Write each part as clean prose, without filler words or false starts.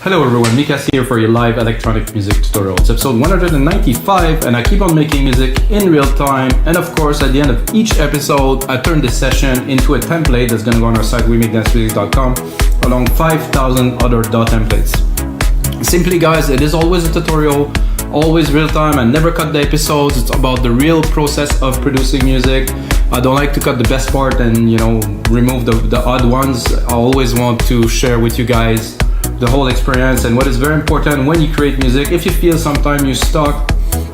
Hello everyone, Mikas here for your live electronic music tutorial. It's episode 195 and I keep on making music in real time, and of course at the end of each episode I turn this session into a template that's gonna go on our site rhythmicdancemusic.com along 5,000 other DAW templates. Simply guys, it is always a tutorial, always real time. I never cut the episodes. It's about the real process of producing music. I don't like to cut the best part and remove the odd ones. I always want to share with you guys the whole experience. And what is very important when you create music, if you feel sometimes you're stuck,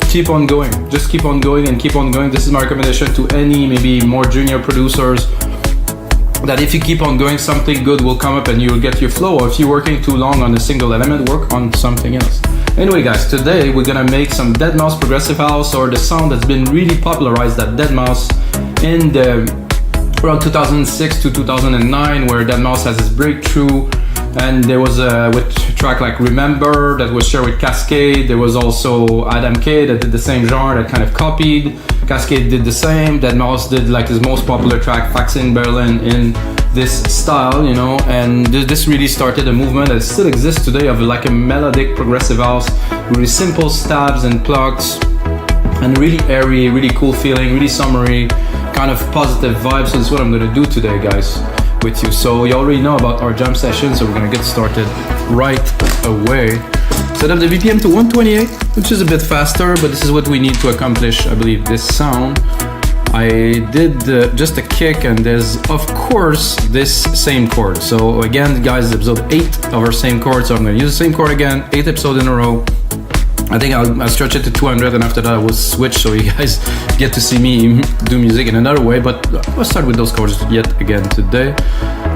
keep on going. Just keep on going and keep on going. This is my recommendation to any maybe more junior producers, that if you keep on going, something good will come up and you'll get your flow. Or if you're working too long on a single element, work on something else. Anyway guys, today we're gonna make some Deadmau5 progressive house, or the sound that's been really popularized at Deadmau5 in the around 2006 to 2009, where Deadmau5 has its breakthrough. And there was a track like Remember that was shared with Cascade. There was also Adam K that did the same genre, that kind of copied. Cascade did the same. Deadmau5 did like his most popular track, Fax in Berlin, in this style, and this really started a movement that still exists today of like a melodic progressive house, really simple stabs and plucks, and really airy, really cool feeling, really summery, kind of positive vibes. So that's what I'm gonna do today, guys, with you. So you already know about our jam session, so we're gonna get started right away. Set up the BPM to 128, which is a bit faster, but this is what we need to accomplish, I believe, this sound. I did just a kick, and there's of course this same chord. So again guys, episode 8 of our same chord, so I'm gonna use the same chord again, 8 episodes in a row. I think I'll stretch it to 200, and after that I will switch so you guys get to see me do music in another way. But I'll start with those chords yet again today.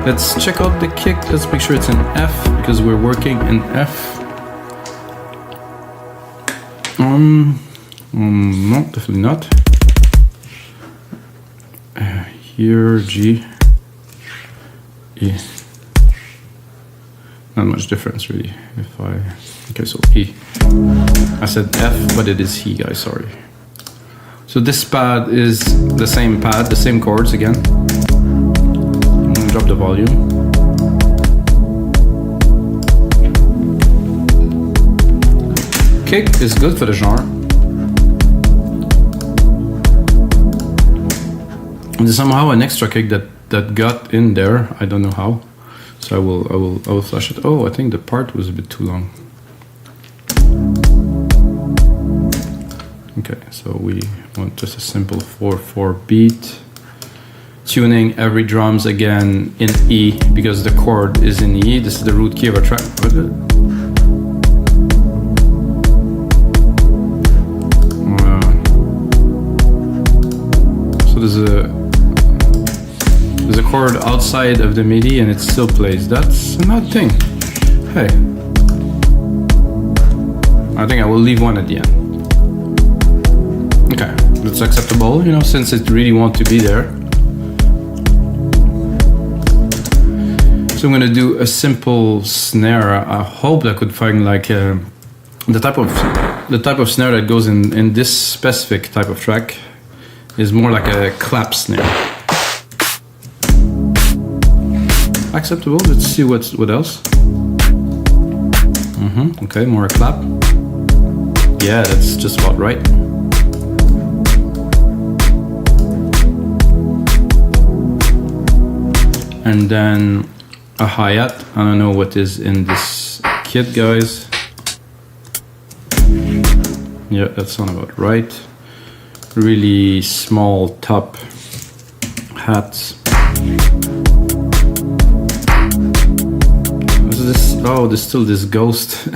Let's check out the kick. Let's make sure it's in F, because we're working in F. No, definitely not. Here, G, E. Not much difference really. Okay, so E. I said F, but it is E, guys, sorry. So this pad is the same pad, the same chords again. I'm gonna drop the volume. Kick is good for the genre. And there's somehow an extra kick that got in there. I don't know how. So I will flash it. Oh, I think the part was a bit too long. Okay, so we want just a simple 4/4 beat. Tuning every drums again in E, because the chord is in E. This is the root key of our track. So there's a chord outside of the MIDI and it still plays. That's an odd thing. Hey, I think I will leave one at the end. Okay, that's acceptable, since it really wants to be there. So I'm gonna do a simple snare. I hope I could find like the type of snare that goes in this specific type of track is more like a clap snare. Acceptable. Let's see what else. Okay, more a clap. Yeah, that's just about right. And then a hi-hat. I don't know what is in this kit, guys. Yeah, that sounds about right. Really small top hats. Oh, there's still this ghost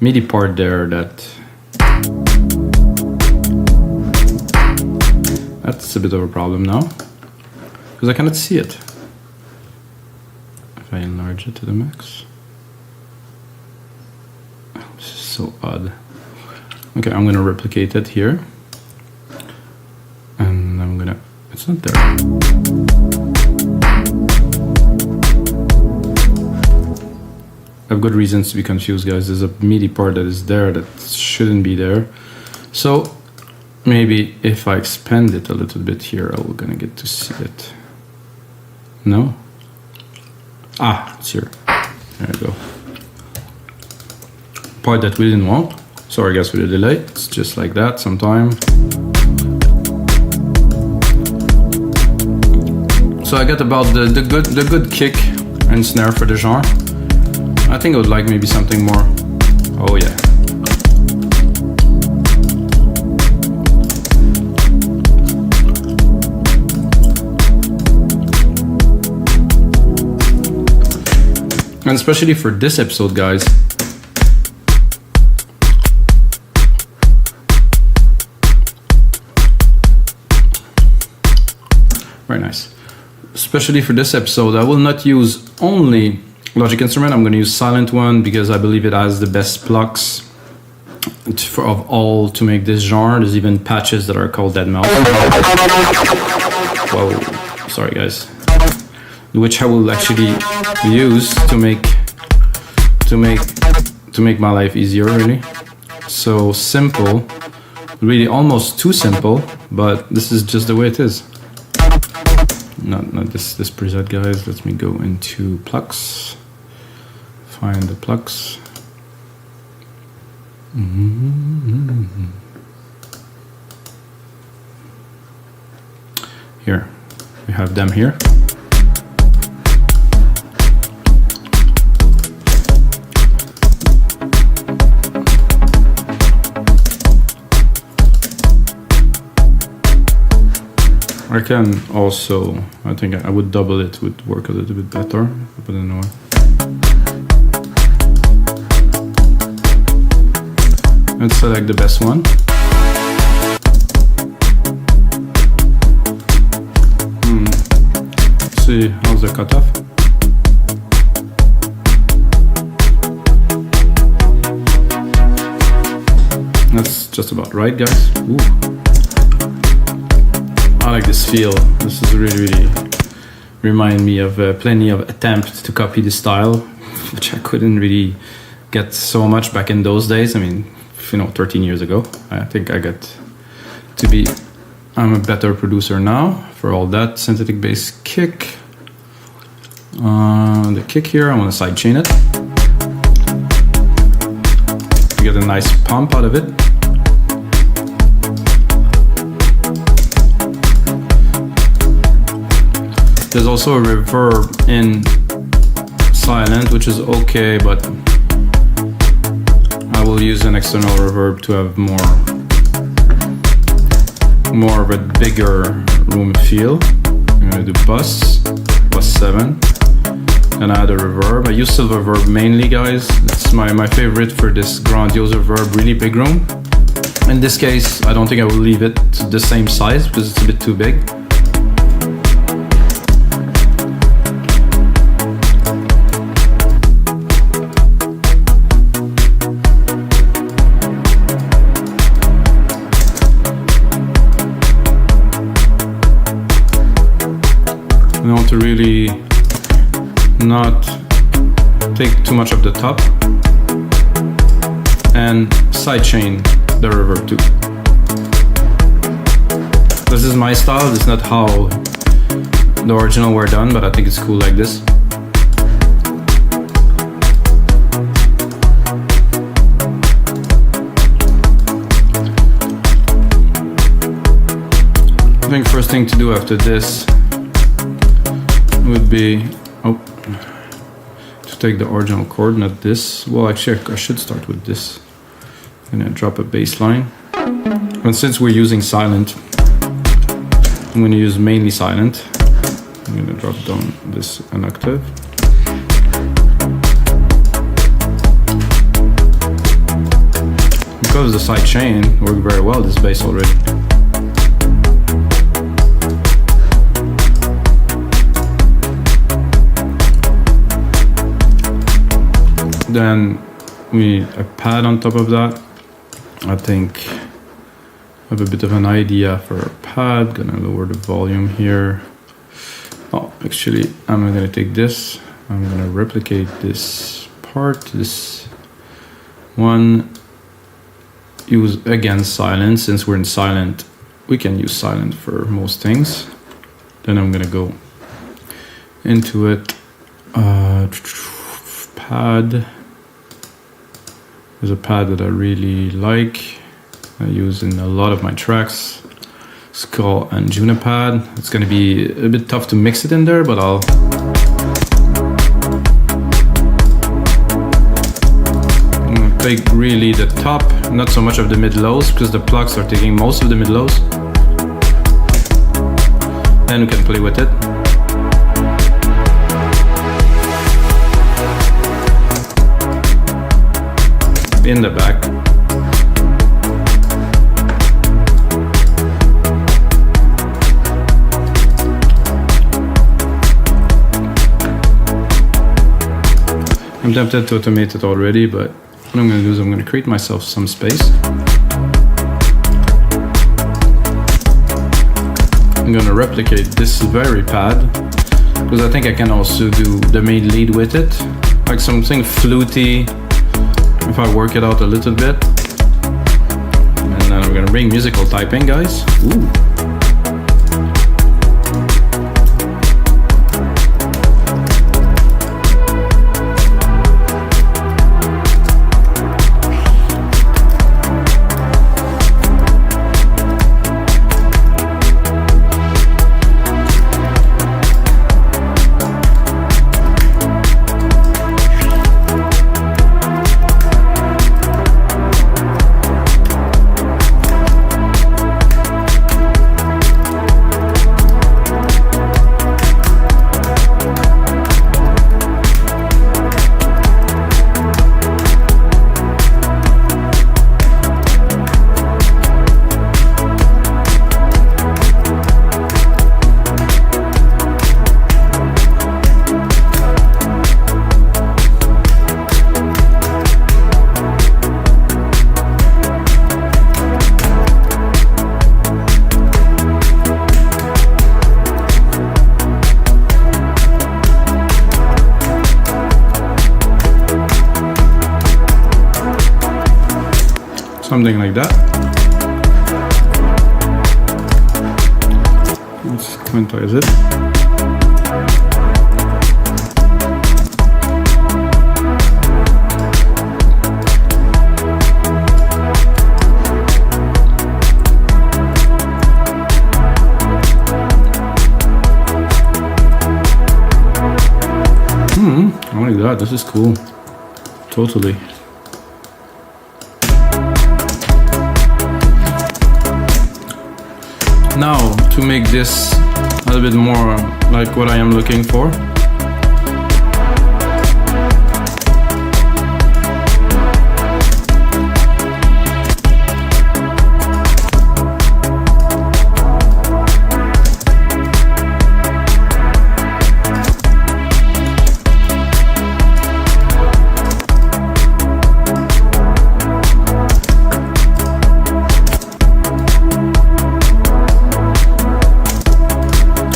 MIDI part there that's a bit of a problem now, because I cannot see it. If I enlarge it to the max. Oh, this is so odd. Okay, I'm gonna replicate it here. And it's not there. I've got reasons to be confused, guys. There's a MIDI part that is there that shouldn't be there. So maybe if I expand it a little bit here, I'm gonna get to see it. No? Ah, it's here. There you go. part that we didn't want. Sorry guys for the delay. It's just like that sometime. So I got about the good kick and snare for the genre. I think I would like maybe something more. Oh yeah. And especially for this episode, guys. Very nice. Especially for this episode, I will not use only Logic instrument. I'm going to use silent one because I believe it has the best plucks of all to make this genre. There's even patches that are called Deadmau5. Whoa, sorry guys. Which I will actually use to make my life easier, really. So simple, really almost too simple, but this is just the way it is. Not this preset, guys. Let me go into Plucks. Find the Plucks. Here, we have them here. I can also, I think I would double it, would work a little bit better, but I don't know. Let's select the best one. Let's see, how's the cutoff? That's just about right, guys. Ooh. I like this feel. This is really remind me of plenty of attempts to copy the style, which I couldn't really get so much back in those days. I mean, 13 years ago. I think I got to be, I'm a better producer now for all that. Synthetic bass kick. The kick here, I want to sidechain it. You get a nice pump out of it. There's also a reverb in silent, which is okay, but I will use an external reverb to have more of a bigger room feel. I'm gonna do bus 7, and I add a reverb. I use silver reverb mainly, guys. It's my favorite for this grandiose reverb, really big room. In this case, I don't think I will leave it the same size because it's a bit too big. I want to really not take too much of the top and sidechain the reverb too. This is my style. This is not how the original were done, but I think it's cool like this. I think first thing to do after this would be to take the original chord, not this. Well, actually I should start with this. I'm gonna drop a bass line, and since we're using silent, I'm gonna use mainly silent. I'm gonna drop down this an octave. Because the side chain worked very well, this bass already. Then we need a pad on top of that. I think I have a bit of an idea for a pad. Gonna lower the volume here. Oh, actually, I'm gonna take this. I'm gonna replicate this part, this one. Use again silent. Since we're in silent, we can use silent for most things. Then I'm gonna go into it. Pad. There's a pad that I really like. I use in a lot of my tracks. It's called Anjuna pad. It's gonna be a bit tough to mix it in there, but I'm gonna take really the top, not so much of the mid-lows, because the Plucks are taking most of the mid-lows. Then we can play with it. In the back. I'm tempted to automate it already, but what I'm going to do is I'm going to create myself some space. I'm going to replicate this very pad, because I think I can also do the main lead with it, like something fluty. If I work it out a little bit, and then I'm gonna bring musical typing, guys. Ooh. Something like that. Let's quantize it. I like that. This is cool. Totally. Now, to make this a little bit more like what I am looking for,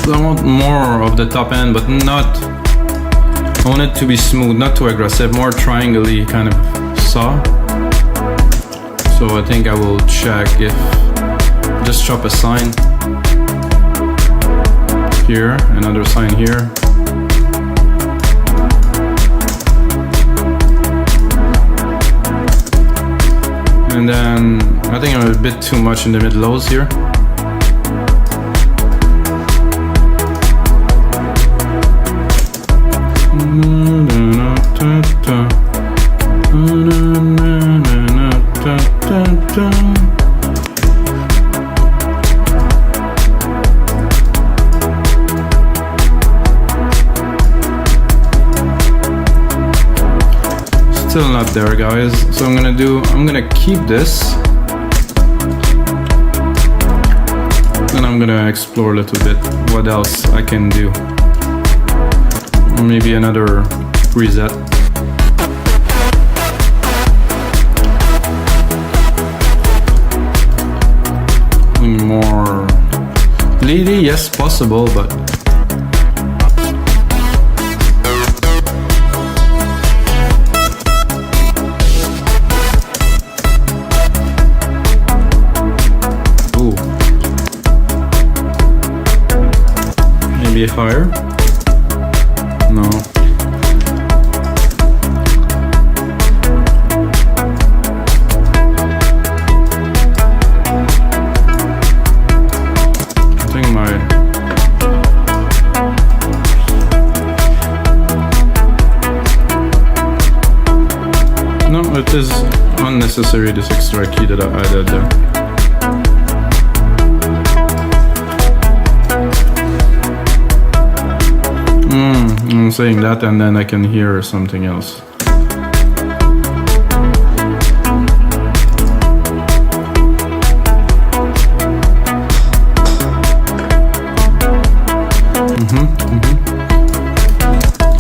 I want more of the top end, but not, I want it to be smooth, not too aggressive, more triangle-y kind of saw. So I think I will check if, just chop a sign here, another sign here. And then I think I'm a bit too much in the mid-lows here. Still not there, guys. So I'm gonna keep this, and I'm gonna explore a little bit what else I can do. Or maybe another reset. More leady, yes, possible, but ooh, maybe higher. No. It is unnecessary, this extra key that I added there. I'm saying that and then I can hear something else.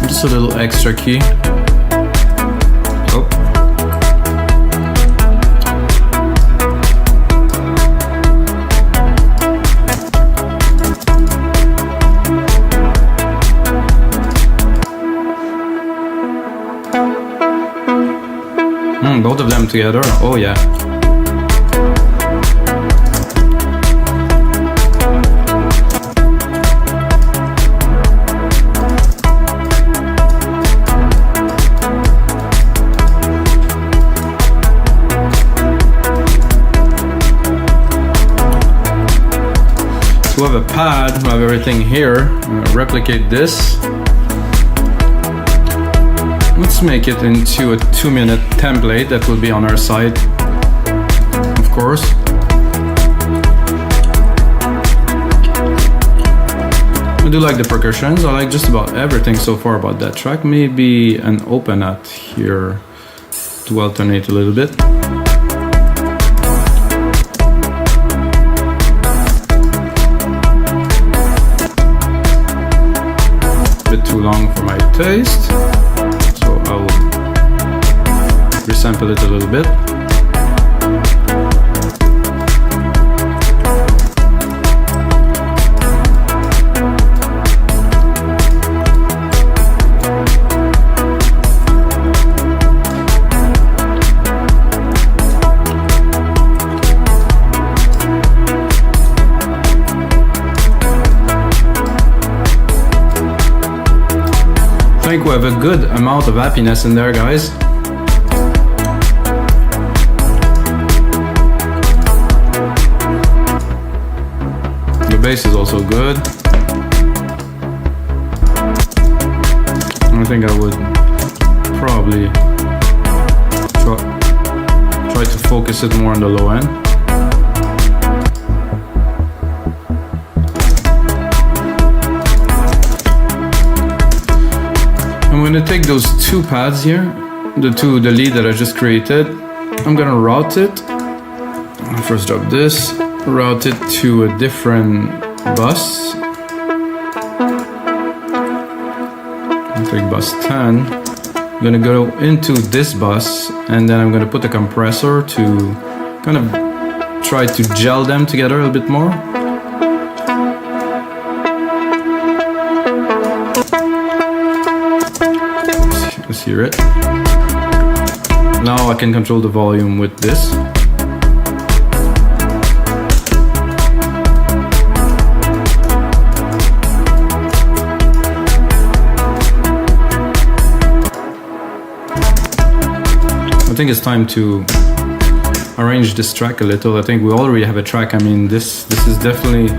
Just a little extra key. Oh. Both of them together. Oh yeah. We have a pad, we have everything here. I'm gonna replicate this. Let's make it into a 2-minute template that will be on our site, of course. I do like the percussions. I like just about everything so far about that track. Maybe an open hat here to alternate a little bit. Bit too long for my taste. I'll resample it a little bit. I think we have a good amount of happiness in there, guys. The bass is also good. I think I would probably try to focus it more on the low end. I'm gonna take those two pads here, the lead that I just created. I'm gonna route it. I'll first drop this, route it to a different bus. I'll take bus 10. I'm gonna go into this bus and then I'm gonna put a compressor to kind of try to gel them together a little bit more. Let's hear it. Now I can control the volume with this. I think it's time to arrange this track a little. I think we already have a track. I mean, this is definitely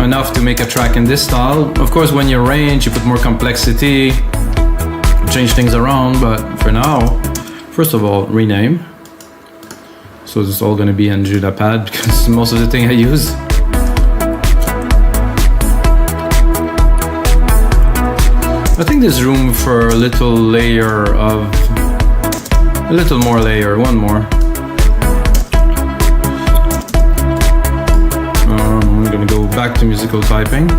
enough to make a track in this style. Of course, when you arrange, you put more complexity, change things around, but for now, first of all, rename. So this is all going to be in Judah pad because most of the thing I use. I think there's room for a little layer of, a little more layer, one more. I'm going to go back to musical typing.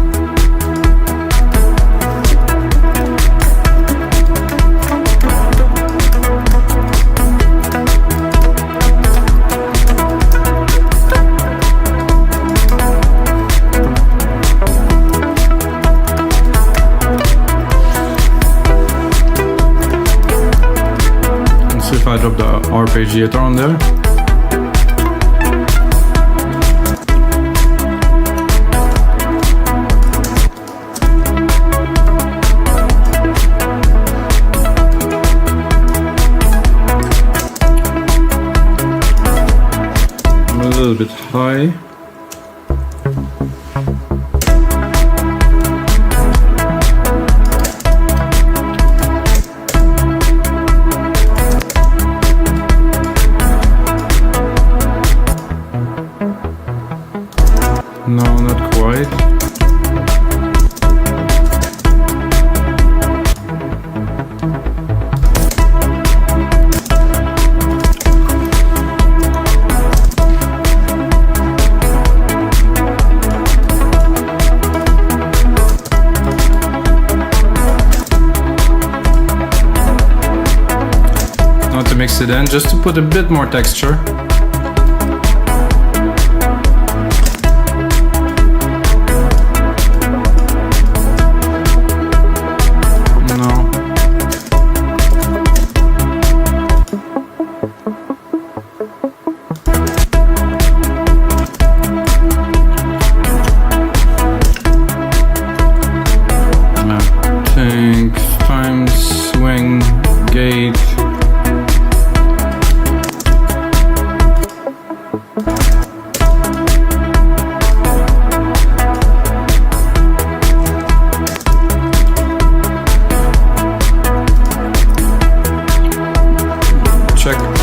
If I drop the Arpeggiator on there. I'm a little bit high. mix it in, just to put a bit more texture.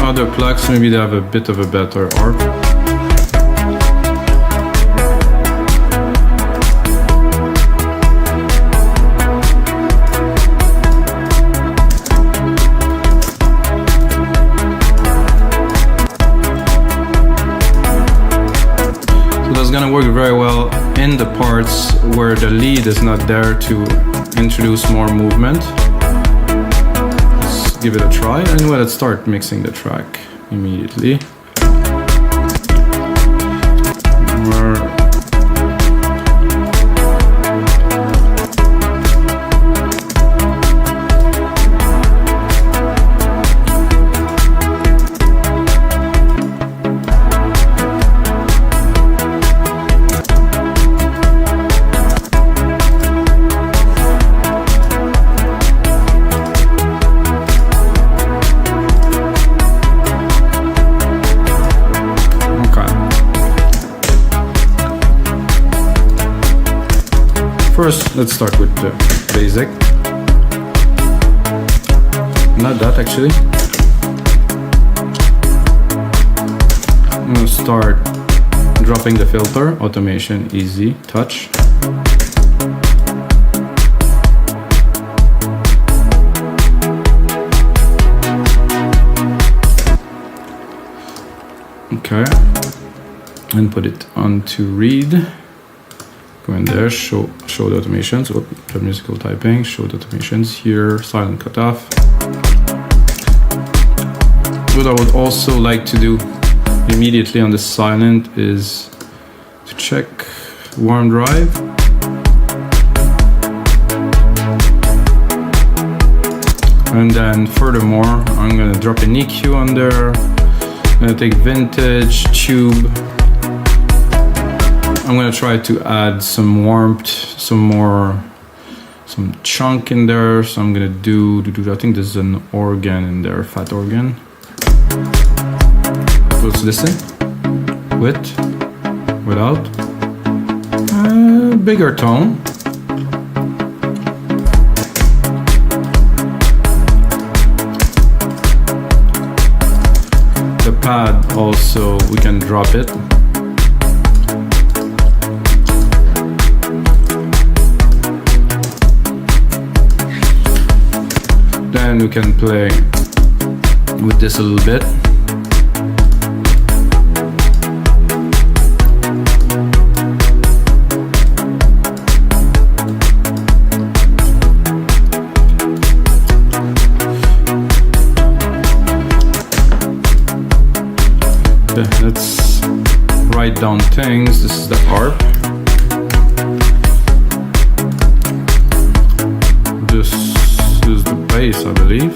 Other Plucks, maybe they have a bit of a better arp. So that's gonna work very well in the parts where the lead is not there to introduce more movement. Give it a try, and let's start mixing the track immediately. First, let's start with the basic. Not that, actually. I'm gonna start dropping the filter, automation, easy, touch. Okay, and put it onto read. Go in there, show the automations, the musical typing, show the automations here, silent cutoff. What I would also like to do immediately on the silent is to check warm drive. And then furthermore, I'm gonna drop an EQ on there. I'm gonna take vintage, tube. I'm gonna try to add some warmth, some chunk in there. So I'm gonna do I think there's an organ in there, fat organ. Let's listen. With, without. Bigger tone. The pad also, we can drop it. Then we can play with this a little bit. Okay, let's write down things. This is the arp. This is the bass, I believe.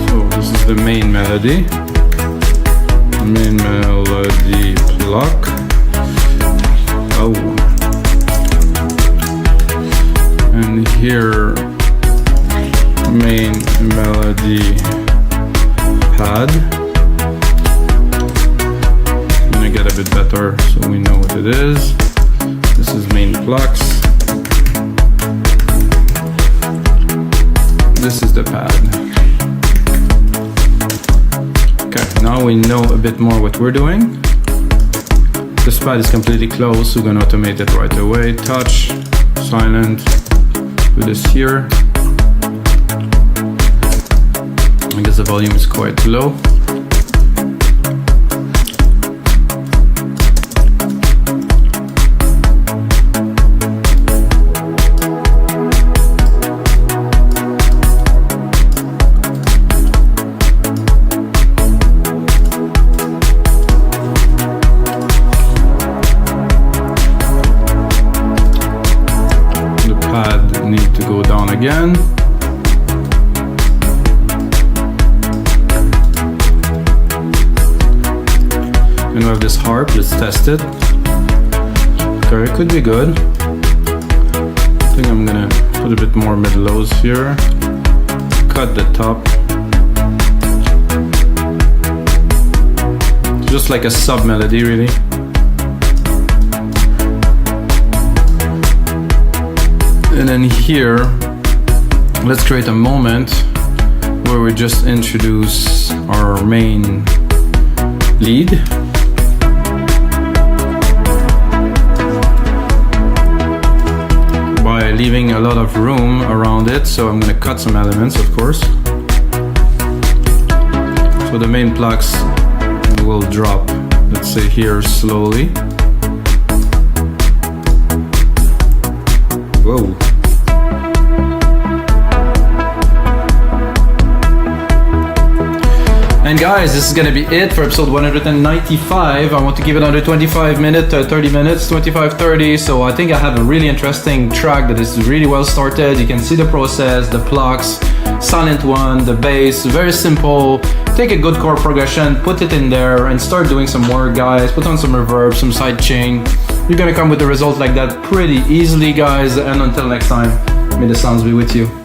So this is the main melody. Main melody pluck. Oh. And here main melody pad. I'm gonna get a bit better so we know what it is. This is main Plucks. This is the pad. Okay, now we know a bit more what we're doing. This pad is completely closed, so we're gonna automate it right away. Touch, silent, do this here. I guess the volume is quite low. again. And we have this harp, let's test it. Okay, it could be good. I think I'm gonna put a bit more mid-lows here. Cut the top. Just like a sub-melody, really. And then here, let's create a moment where we just introduce our main lead. By leaving a lot of room around it, so I'm gonna cut some elements, of course. So the main plucks will drop, let's say here slowly. Whoa. And guys, this is gonna be it for episode 195. I want to give it under 25 minutes, 30 minutes, 25, 30. So I think I have a really interesting track that is really well started. You can see the process, the plucks, silent one, the bass, very simple. Take a good chord progression, put it in there and start doing some work, guys. Put on some reverb, some side chain. You're gonna come with a result like that pretty easily, guys. And until next time, may the sounds be with you.